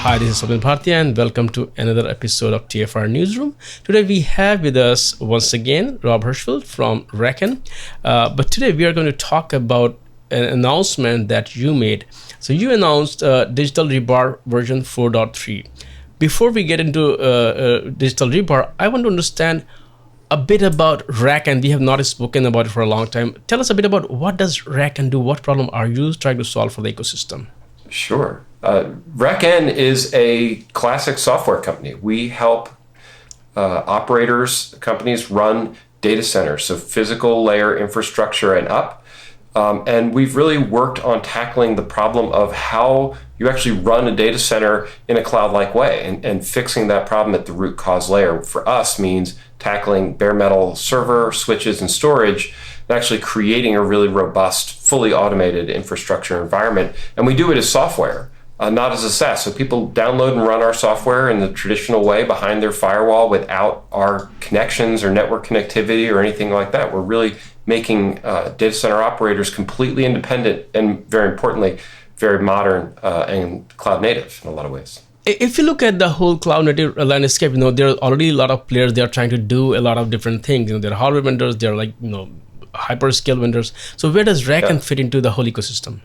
Hi, this is Sabin Bhartia and welcome to another episode of TFR Newsroom. Today we have with us once again Rob Hirschfeld from RackN. But today we are going to talk about an announcement that you made. So you announced Digital Rebar version 4.3. Before we get into Digital Rebar, I want to understand a bit about RackN. We have not spoken about it for a long time. Tell us a bit about what does RackN do? What problem are you trying to solve for the ecosystem? Sure. RackN is a classic software company. We help companies run data centers, so physical layer infrastructure and up. And we've really worked on tackling the problem of how you actually run a data center in a cloud-like way, and fixing that problem at the root cause layer for us means tackling bare metal server, switches, and storage, and actually creating a really robust, fully automated infrastructure environment. And we do it as software, not as a SaaS. So people download and run our software in the traditional way behind their firewall without our connections or network connectivity or anything like that. We're really making data center operators completely independent and, very importantly, very modern and cloud native in a lot of ways. If you look at the whole cloud native landscape, there are already a lot of players. They are trying to do a lot of different things. There are hardware vendors. There are hyperscale vendors. So where does RackN fit into the whole ecosystem?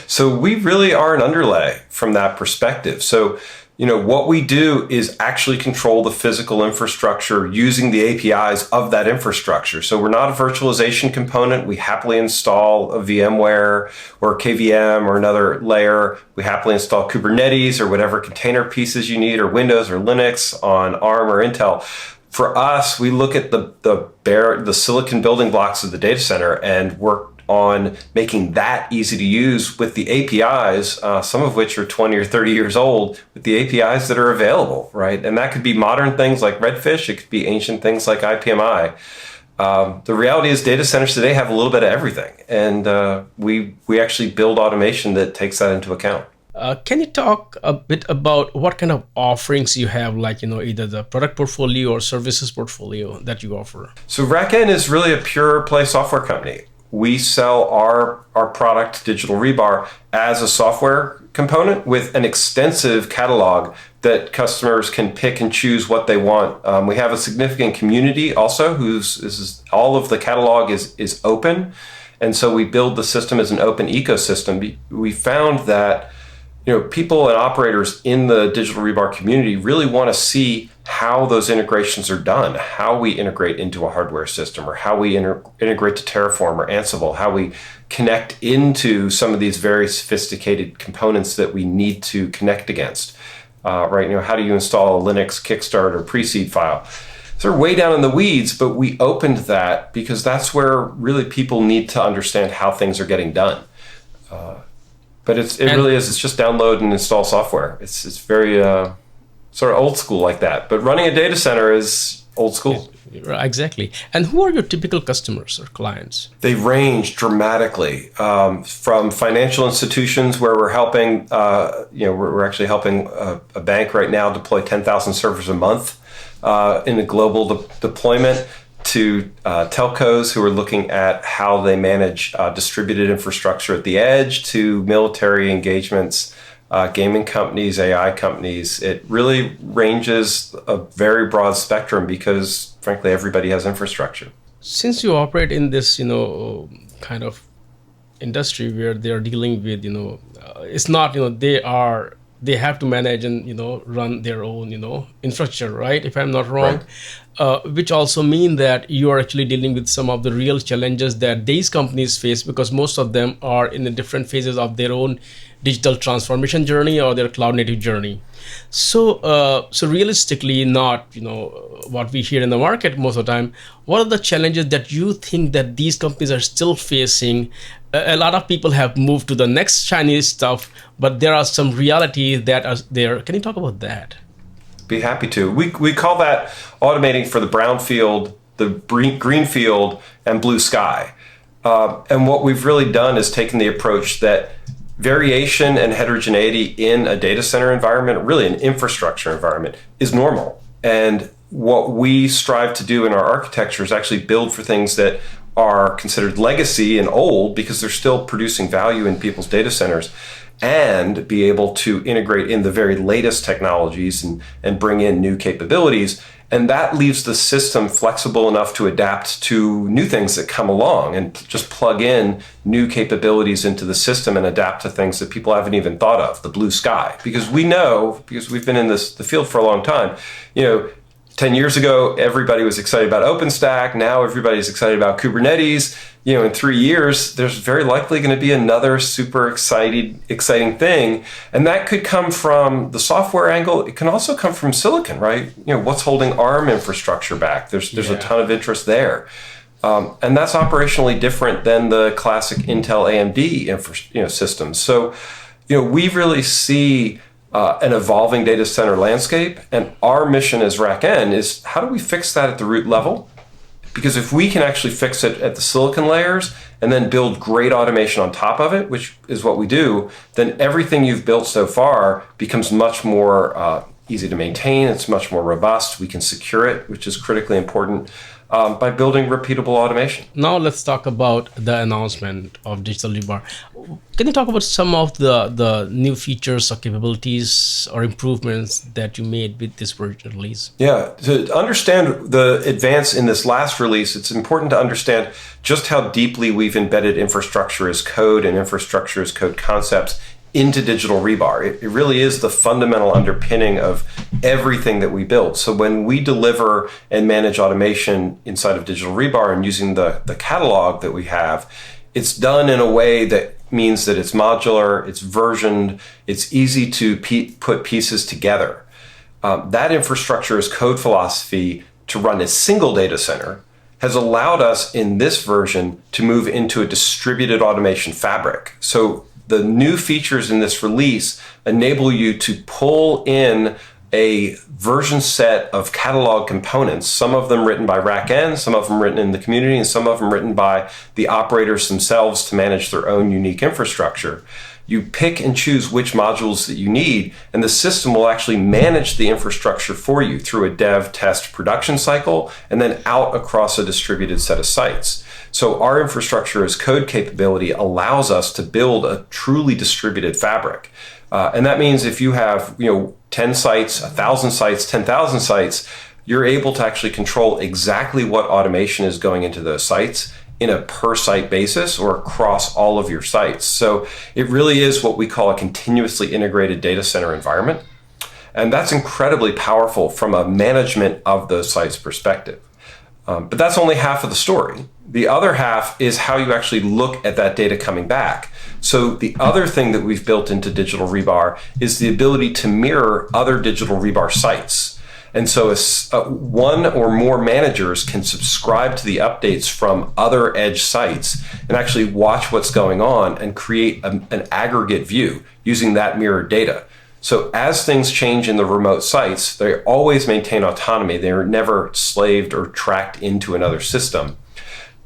So we really are an underlay from that perspective. So, what we do is actually control the physical infrastructure using the APIs of that infrastructure. So we're not a virtualization component. We happily install a VMware or KVM or another layer. We happily install Kubernetes or whatever container pieces you need, or Windows or Linux on ARM or Intel. For us, we look at the silicon building blocks of the data center and work on making that easy to use with the APIs, some of which are 20 or 30 years old, with the APIs that are available, right? And that could be modern things like Redfish. It could be ancient things like IPMI. The reality is data centers today have a little bit of everything. And we actually build automation that takes that into account. Can you talk a bit about what kind of offerings you have, like, either the product portfolio or services portfolio that you offer? So RackN is really a pure play software company. We sell our product, Digital Rebar, as a software component with an extensive catalog that customers can pick and choose what they want. We have a significant community also all of the catalog is open. And so we build the system as an open ecosystem. We found that people and operators in the Digital Rebar community really want to see how those integrations are done, how we integrate into a hardware system, or how we integrate to Terraform or Ansible, how we connect into some of these very sophisticated components that we need to connect against. Right? How do you install a Linux kickstart or pre-seed file? So we're way down in the weeds, but we opened that because that's where really people need to understand how things are getting done. But it really is. It's just download and install software. It's very sort of old school like that. But running a data center is old school. Exactly. And who are your typical customers or clients? They range dramatically from financial institutions where we're helping. We're actually helping a bank right now deploy 10,000 servers a month in a global deployment, to telcos who are looking at how they manage distributed infrastructure at the edge, to military engagements, gaming companies, AI companies. It really ranges a very broad spectrum because, frankly, everybody has infrastructure. Since you operate in this, kind of industry where they are dealing with, it's not, they have to manage and run their own infrastructure, right, if I'm not wrong, right. Which also mean that you are actually dealing with some of the real challenges that these companies face, because most of them are in the different phases of their own digital transformation journey or their cloud native journey. So realistically, not what we hear in the market most of the time, what are the challenges that you think that these companies are still facing? A lot of people have moved to the next Chinese stuff, but there are some realities that are there. Can you talk about that? Be happy to. We call that automating for the brownfield, the greenfield, and blue sky. And what we've really done is taken the approach that variation and heterogeneity in a data center environment, really an infrastructure environment, is normal. And what we strive to do in our architecture is actually build for things that are considered legacy and old because they're still producing value in people's data centers, and be able to integrate in the very latest technologies and bring in new capabilities. And that leaves the system flexible enough to adapt to new things that come along and just plug in new capabilities into the system and adapt to things that people haven't even thought of, the blue sky. Because we know, because we've been in the field for a long time, 10 years ago, everybody was excited about OpenStack. Now everybody's excited about Kubernetes. In 3 years, there's very likely going to be another super exciting thing. And that could come from the software angle. It can also come from silicon, right? What's holding ARM infrastructure back? There's a ton of interest there. And that's operationally different than the classic Intel AMD systems. So, we really see an evolving data center landscape. And our mission as RackN is, how do we fix that at the root level? Because if we can actually fix it at the silicon layers and then build great automation on top of it, which is what we do, then everything you've built so far becomes much more easy to maintain. It's much more robust. We can secure it, which is critically important, by building repeatable automation. Now let's talk about the announcement of Digital Rebar. Can you talk about some of the new features or capabilities or improvements that you made with this version release? Yeah, to understand the advance in this last release, it's important to understand just how deeply we've embedded infrastructure as code and infrastructure as code concepts into Digital Rebar. It really is the fundamental underpinning of everything that we build. So when we deliver and manage automation inside of Digital Rebar and using the catalog that we have, it's done in a way that means that it's modular, it's versioned, it's easy to put pieces together. That infrastructure as code philosophy to run a single data center has allowed us in this version to move into a distributed automation fabric. So the new features in this release enable you to pull in a version set of catalog components, some of them written by RackN, some of them written in the community, and some of them written by the operators themselves to manage their own unique infrastructure. You pick and choose which modules that you need, and the system will actually manage the infrastructure for you through a dev, test, production cycle, and then out across a distributed set of sites. So our infrastructure as code capability allows us to build a truly distributed fabric. And that means if you have 10 sites, 1,000 sites, 10,000 sites, you're able to actually control exactly what automation is going into those sites in a per site basis or across all of your sites. So it really is what we call a continuously integrated data center environment. And that's incredibly powerful from a management of those sites perspective. But that's only half of the story. The other half is how you actually look at that data coming back. So the other thing that we've built into Digital Rebar is the ability to mirror other Digital Rebar sites. And so one or more managers can subscribe to the updates from other edge sites and actually watch what's going on and create an aggregate view using that mirrored data. So as things change in the remote sites, they always maintain autonomy. They're never slaved or tracked into another system.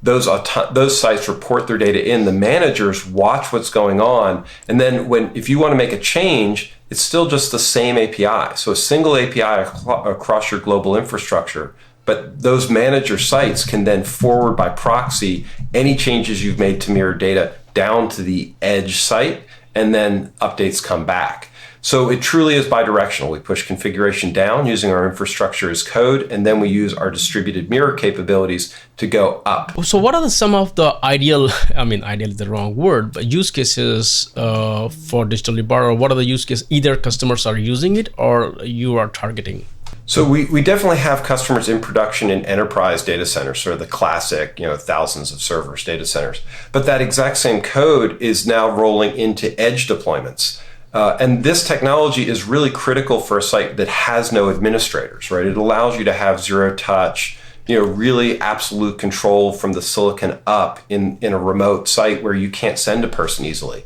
Those sites report their data in. The managers watch what's going on. And then if you want to make a change, it's still just the same API. So a single API across your global infrastructure. But those manager sites can then forward by proxy any changes you've made to mirror data down to the edge site, and then updates come back. So it truly is bidirectional. We push configuration down using our infrastructure as code, and then we use our distributed mirror capabilities to go up. So what are some of the ideal is the wrong word, but use cases for Digital Rebar, or what are the use cases either customers are using it or you are targeting? So we definitely have customers in production in enterprise data centers, sort of the classic, thousands of servers data centers. But that exact same code is now rolling into edge deployments. And this technology is really critical for a site that has no administrators, right? It allows you to have zero touch, really absolute control from the silicon up in a remote site where you can't send a person easily.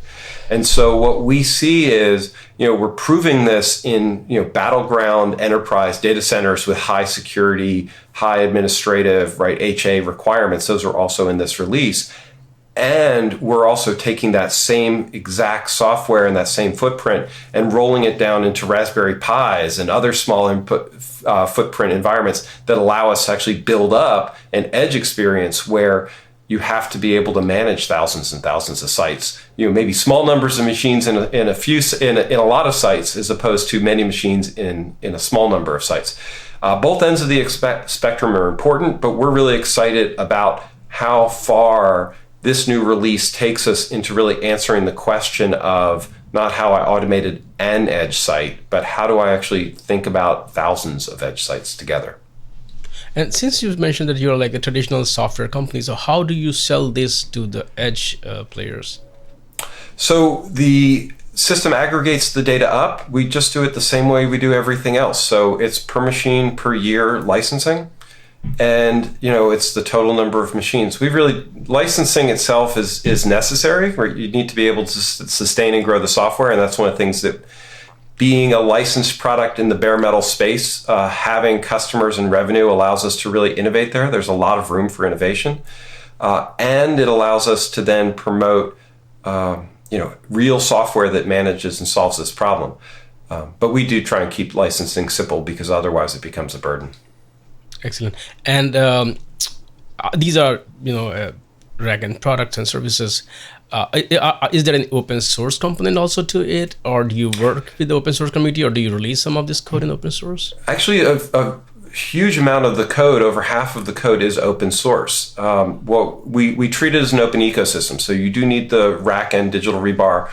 And so what we see is, we're proving this in, battleground enterprise data centers with high security, high administrative, right, HA requirements. Those are also in this release. And we're also taking that same exact software and that same footprint and rolling it down into Raspberry Pis and other small input footprint environments that allow us to actually build up an edge experience where you have to be able to manage thousands and thousands of sites. Maybe small numbers of machines in a lot of sites, as opposed to many machines in a small number of sites. Both ends of the spectrum are important, but we're really excited about how far this new release takes us into really answering the question of not how I automated an edge site, but how do I actually think about thousands of edge sites together. And since you mentioned that you're like a traditional software company, so how do you sell this to the edge players? So the system aggregates the data up. We just do it the same way we do everything else. So it's per machine per year licensing. And it's the total number of machines. Licensing itself is necessary, where you need to be able to sustain and grow the software. And that's one of the things that, being a licensed product in the bare metal space, having customers and revenue allows us to really innovate there. There's a lot of room for innovation. And it allows us to then promote real software that manages and solves this problem. But we do try and keep licensing simple, because otherwise it becomes a burden. Excellent. And these are, RackN products and services. Is there an open source component also to it, or do you work with the open source community, or do you release some of this code in open source? Actually, a huge amount of the code, over half of the code, is open source. We treat it as an open ecosystem. So you do need the RackN Digital Rebar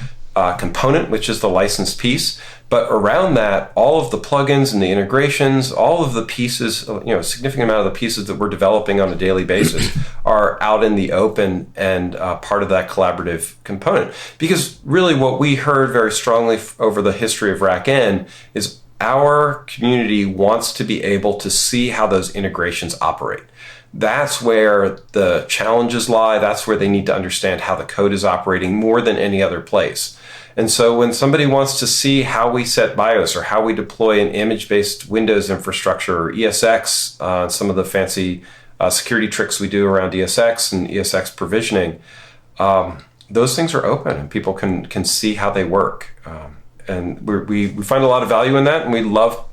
component, which is the licensed piece. But around that, all of the plugins and the integrations, all of the pieces, a significant amount of the pieces that we're developing on a daily basis are out in the open and part of that collaborative component. Because really what we heard very strongly over the history of RackN is our community wants to be able to see how those integrations operate. That's where the challenges lie. That's where they need to understand how the code is operating more than any other place. And so when somebody wants to see how we set BIOS, or how we deploy an image-based Windows infrastructure, or ESX, some of the fancy security tricks we do around ESX and ESX provisioning, those things are open and people can see how they work. And we find a lot of value in that, and we love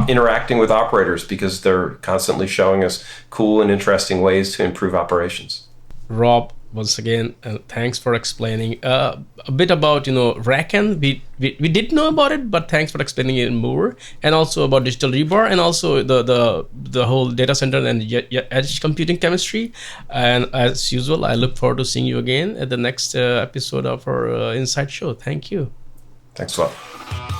interacting with operators because they're constantly showing us cool and interesting ways to improve operations. Rob, once again, thanks for explaining a bit about RackN. We did know about it, but thanks for explaining it more, and also about Digital Rebar, and also the whole data center and edge computing chemistry. And as usual, I look forward to seeing you again at the next episode of our Insight Show. Thank you. Thanks a lot.